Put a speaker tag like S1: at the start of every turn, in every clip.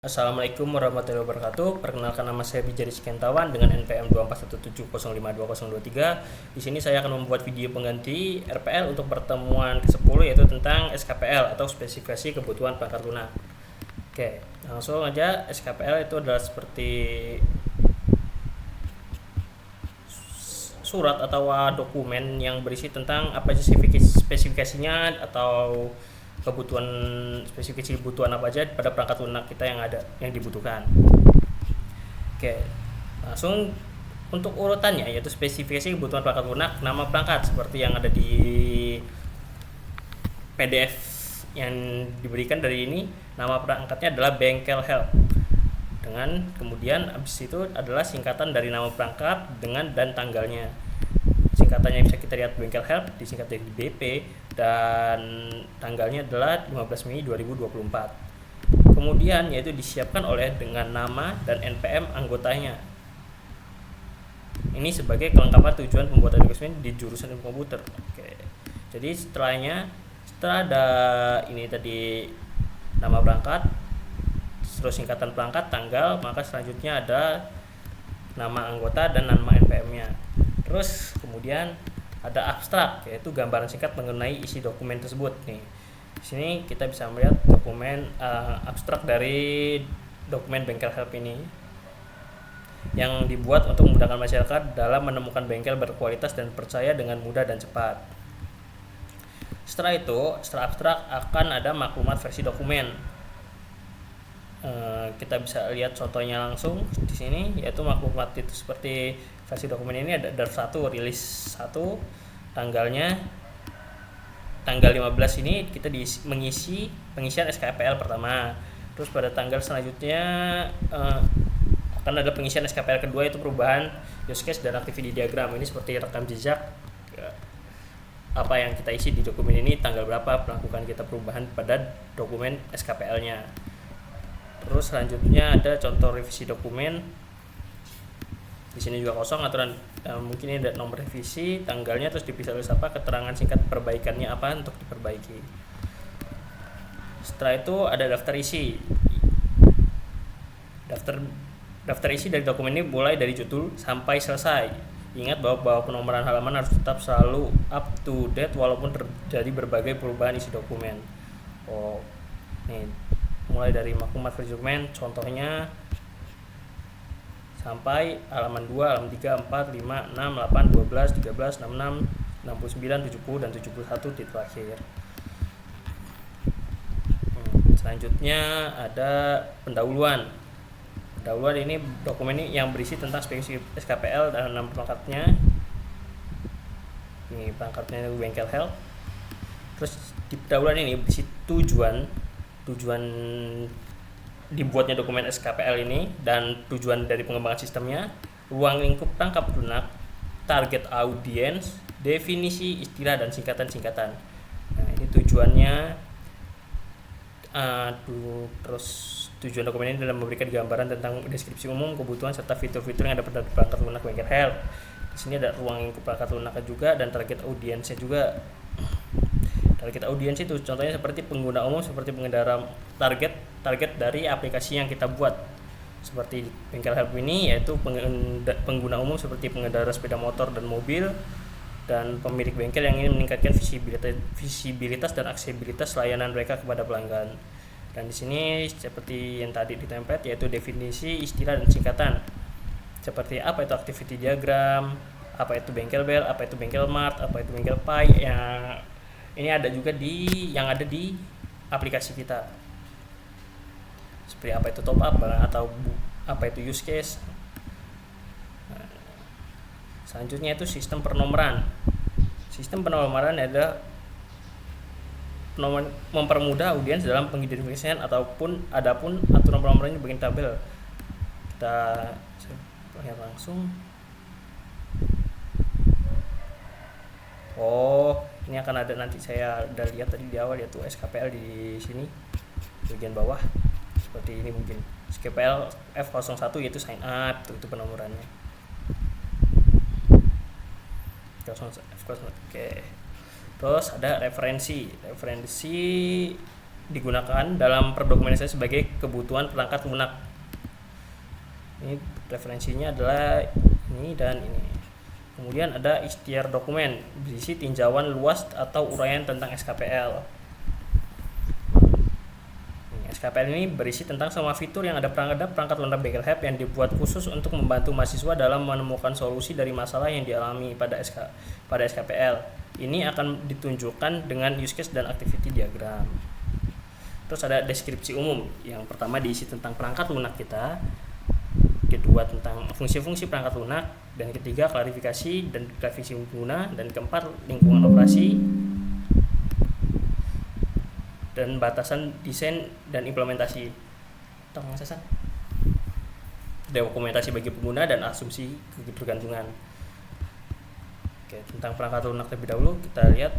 S1: Assalamualaikum warahmatullahi wabarakatuh. Perkenalkan, nama saya Bijari Sikentawan dengan NPM 2417052023. Di sini saya akan membuat video pengganti RPL untuk pertemuan ke-10, yaitu tentang SKPL atau spesifikasi kebutuhan perangkat lunak. Oke, langsung aja. SKPL itu adalah seperti surat atau dokumen yang berisi tentang apa spesifikasinya atau kebutuhan, spesifikasi kebutuhan apa aja pada perangkat lunak kita yang dibutuhkan. Oke, langsung untuk urutannya, yaitu spesifikasi kebutuhan perangkat lunak, nama perangkat seperti yang ada di PDF yang diberikan dari ini. Nama perangkatnya adalah bengkel help, dengan kemudian abis itu adalah singkatan dari nama perangkat dengan dan tanggalnya. Singkatannya bisa kita lihat bengkel help, disingkat dari BP, dan tanggalnya adalah 15 Mei 2024. Kemudian yaitu disiapkan oleh dengan nama dan NPM anggotanya. Ini sebagai kelengkapan tujuan pembuatan dokumen di jurusan ilmu komputer. Oke. Jadi setelah ada ini tadi nama perangkat, terus singkatan perangkat, tanggal, maka selanjutnya ada nama anggota dan nama NPM-nya. Terus kemudian ada abstrak, yaitu gambaran singkat mengenai isi dokumen tersebut. Nih, di sini kita bisa melihat dokumen abstrak dari dokumen bengkel help ini, yang dibuat untuk memudahkan masyarakat dalam menemukan bengkel berkualitas dan percaya dengan mudah dan cepat. Setelah itu, setelah abstrak akan ada maklumat versi dokumen. Kita bisa lihat contohnya langsung di sini, yaitu maklumat itu seperti versi dokumen ini ada draft 1, rilis 1, tanggalnya tanggal 15 ini kita mengisi pengisian SKPL pertama. Terus pada tanggal selanjutnya akan ada pengisian SKPL kedua, yaitu perubahan use case dan activity diagram. Ini seperti rekam jejak apa yang kita isi di dokumen ini, tanggal berapa melakukan kita perubahan pada dokumen SKPL-nya. Terus selanjutnya ada contoh revisi dokumen. Di sini juga kosong aturan, mungkin ini ada nomor revisi, tanggalnya, terus dipisah oleh apa, keterangan singkat perbaikannya apa untuk diperbaiki. Setelah itu ada daftar isi. Daftar isi dari dokumen ini mulai dari judul sampai selesai. Ingat bahwa penomoran halaman harus tetap selalu up to date walaupun terjadi berbagai perubahan isi dokumen. Nih, mulai dari maklumat versi dokumen, contohnya sampai halaman 2, halaman 3, 4, 5, 6, 8, 12, 13, 66, 69, 70, dan 71 titik akhir. Selanjutnya ada pendahuluan. Pendahuluan ini dokumen ini yang berisi tentang spesifikasi SKPL dan nama perangkatnya. Ini perangkatnya bengkel help. Terus di pendahuluan ini berisi tujuan dibuatnya dokumen SKPL ini dan tujuan dari pengembangan sistemnya, ruang lingkup tangkap lunak, target audiens, definisi istilah, dan singkatan-singkatan. Nah, ini tujuannya. Terus tujuan dokumen ini dalam memberikan gambaran tentang deskripsi umum, kebutuhan, serta fitur-fitur yang ada pada perangkat lunak bengkel help. Di sini ada ruang lingkup perangkat lunak juga dan target audiensnya juga. Target audiens itu contohnya seperti pengguna umum, seperti pengendara, target dari aplikasi yang kita buat. Seperti bengkel help ini yaitu pengguna umum seperti pengendara sepeda motor dan mobil, dan pemilik bengkel yang ingin meningkatkan visibilitas dan aksesibilitas layanan mereka kepada pelanggan. Dan di sini seperti yang tadi di template, yaitu definisi, istilah, dan singkatan. Seperti apa itu activity diagram, apa itu bengkel bel, apa itu bengkel mart, apa itu bengkel pie. Ini ada juga yang ada di aplikasi kita. Seperti apa itu top up atau apa itu use case. Selanjutnya itu sistem penomoran. Sistem penomoran adalah mempermudah audiens dalam pengidentifikasian adapun aturan penomorannya bagian tabel. Kita lihat langsung. Ini akan ada, nanti saya udah lihat tadi di awal, yaitu SKPL di sini bagian bawah seperti ini. Mungkin SKPL F01 yaitu sign up, itu penomorannya. Oke. Terus ada referensi digunakan dalam perdokumentasian sebagai kebutuhan perangkat lunak. Ini referensinya adalah ini dan ini. Kemudian ada ikhtiar dokumen berisi tinjauan luas atau uraian tentang SKPL. SKPL ini berisi tentang semua fitur yang ada perangkat lunak Bengkel Help yang dibuat khusus untuk membantu mahasiswa dalam menemukan solusi dari masalah yang dialami pada SKPL. Ini akan ditunjukkan dengan use case dan activity diagram. Terus ada deskripsi umum. Yang pertama diisi tentang perangkat lunak kita, kedua tentang fungsi-fungsi perangkat lunak, dan ketiga klarifikasi dan klarifikasi pengguna, dan keempat lingkungan operasi dan batasan desain dan implementasi. Dokumentasi bagi pengguna dan asumsi ketergantungan. Oke, tentang perangkat lunak terlebih dahulu kita lihat.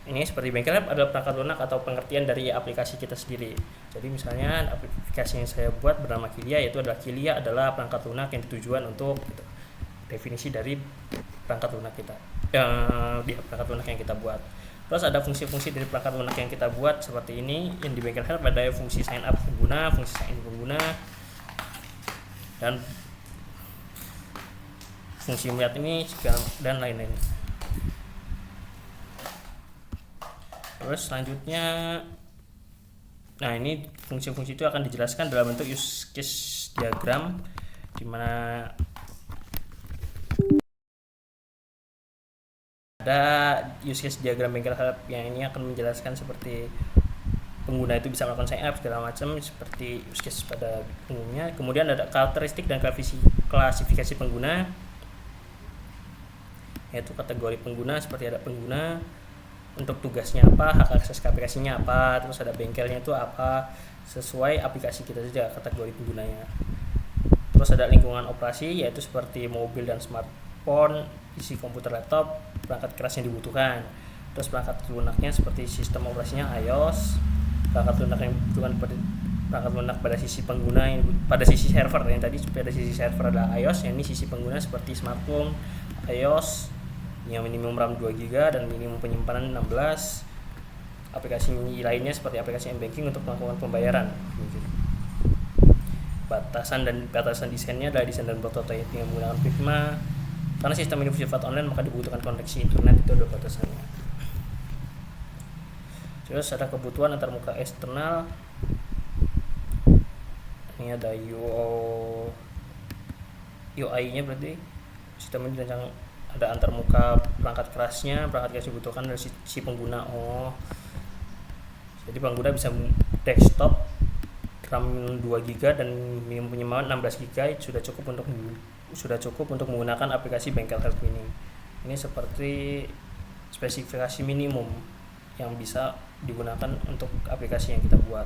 S1: Ini seperti Bengkel Help adalah perangkat lunak atau pengertian dari aplikasi kita sendiri. Jadi misalnya aplikasi yang saya buat bernama Kilia, yaitu adalah Kilia adalah perangkat lunak yang ditujuan untuk gitu. Definisi dari perangkat lunak kita, di perangkat lunak yang kita buat. Terus ada fungsi-fungsi dari perangkat lunak yang kita buat seperti ini. Yang di Bengkel Help ada fungsi sign up pengguna, fungsi sign in pengguna, dan fungsi melihat ini dan lain-lain. Terus selanjutnya, nah ini fungsi-fungsi itu akan dijelaskan dalam bentuk use case diagram, di mana ada use case diagram Bengkel Help yang ini akan menjelaskan seperti pengguna itu bisa melakukan sign up segala macam seperti use case pada umumnya. Kemudian ada karakteristik dan klasifikasi pengguna, yaitu kategori pengguna seperti ada pengguna, untuk tugasnya apa, hak akses ke aplikasinya apa, terus ada bengkelnya itu apa, sesuai aplikasi kita saja kategori penggunanya. Terus ada lingkungan operasi, yaitu seperti mobil dan smartphone, isi komputer, laptop, perangkat keras yang dibutuhkan. Terus perangkat lunaknya seperti sistem operasinya iOS, perangkat lunak yang dibutuhkan perangkat lunak pada sisi pengguna yang pada sisi server, yang tadi pada sisi server adalah iOS, yang ini sisi pengguna seperti smartphone, iOS yang minimum RAM 2 GB dan minimum penyimpanan 16. Aplikasi lainnya seperti aplikasi M-Banking untuk melakukan pembayaran. Batasan desainnya adalah desain dan prototype yang menggunakan Figma. Karena sistem ini bersifat online maka dibutuhkan koneksi internet, itu ada batasannya. Terus ada kebutuhan antarmuka eksternal. Ini ada UI-nya, berarti sistem ini dirancang ada antarmuka perangkat kerasnya, perangkat keras dibutuhkan dari si pengguna. Jadi pengguna bisa desktop RAM 2 GB dan minimum penyimpanan 16 GB sudah cukup untuk menggunakan aplikasi Bengkel Help ini. Ini seperti spesifikasi minimum yang bisa digunakan untuk aplikasi yang kita buat.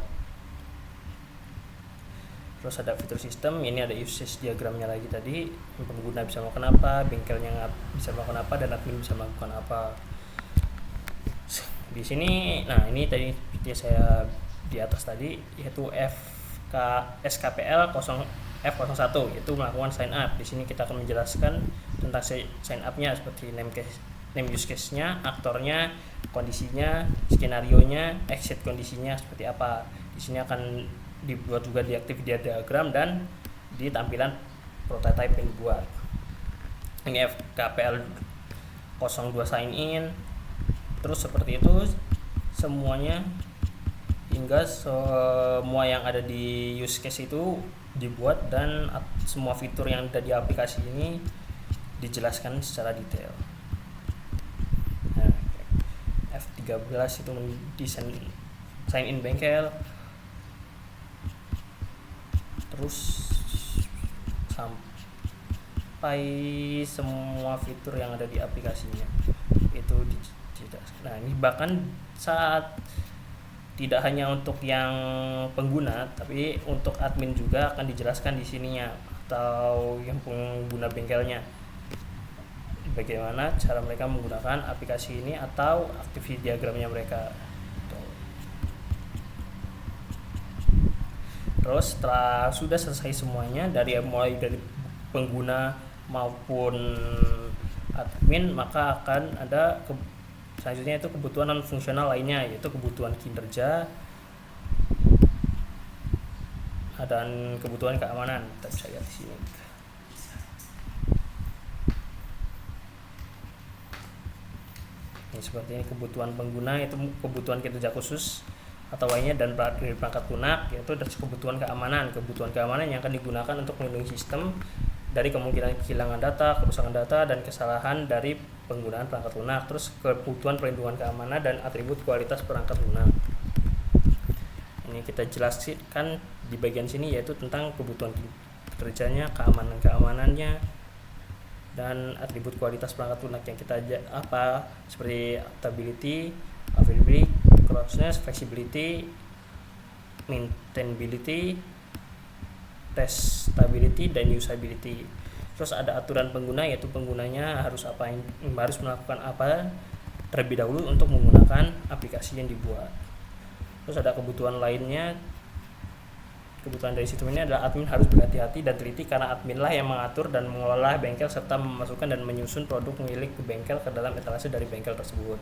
S1: Terus ada fitur sistem, ini ada usage diagramnya lagi tadi, pengguna bisa melakukan apa, bengkelnya bisa melakukan apa, dan admin bisa melakukan apa. Di sini, nah ini tadi saya di atas tadi, yaitu SKPL F01, yaitu melakukan sign up. Di sini kita akan menjelaskan tentang sign up-nya seperti name use case-nya, aktornya, kondisinya, skenario-nya, exit kondisinya seperti apa. Di sini akan dibuat juga di activity diagram dan di tampilan prototype yang dibuat. Ini FKPL 02 sign in. Terus seperti itu semuanya, hingga semua yang ada di use case itu dibuat dan semua fitur yang ada di aplikasi ini dijelaskan secara detail. Nah, F13 itu mendesain sign in bengkel, terus sampai semua fitur yang ada di aplikasinya itu dijelaskan. Nah, ini bahkan saat tidak hanya untuk yang pengguna, tapi untuk admin juga akan dijelaskan di sininya, atau yang pengguna bengkelnya, bagaimana cara mereka menggunakan aplikasi ini atau activity diagramnya mereka. Terus setelah sudah selesai semuanya mulai dari pengguna maupun admin, maka akan ada Selanjutnya itu kebutuhan non fungsional lainnya, yaitu kebutuhan kinerja dan kebutuhan keamanan. Kita bisa lihat di sini. Ini seperti ini kebutuhan pengguna, itu kebutuhan kinerja khusus atau lainnya, dan dari perangkat lunak yaitu dari kebutuhan keamanan yang akan digunakan untuk melindungi sistem dari kemungkinan kehilangan data, kerusakan data, dan kesalahan dari penggunaan perangkat lunak. Terus kebutuhan perlindungan keamanan dan atribut kualitas perangkat lunak. Ini kita jelaskan di bagian sini, yaitu tentang kebutuhan kerjanya, keamanannya, dan atribut kualitas perangkat lunak yang kita seperti adaptability, availability, closeness, flexibility, maintainability, testability, dan usability. Terus ada aturan pengguna, yaitu penggunanya harus melakukan apa terlebih dahulu untuk menggunakan aplikasi yang dibuat. Terus ada kebutuhan lainnya. Kebutuhan dari sistem ini adalah admin harus berhati-hati dan teliti, karena adminlah yang mengatur dan mengelola bengkel serta memasukkan dan menyusun produk milik bengkel ke dalam etalase dari bengkel tersebut.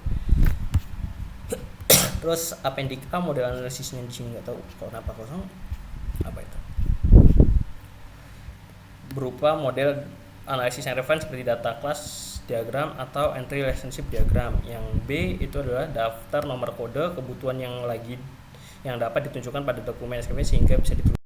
S1: Terus appendix A model analisisnya di sini nggak tahu kenapa kosong. Apa itu? Berupa model analisis yang relevan seperti data class diagram atau entry relationship diagram. Yang B itu adalah daftar nomor kode kebutuhan yang dapat ditunjukkan pada dokumen SKP sehingga bisa ditulis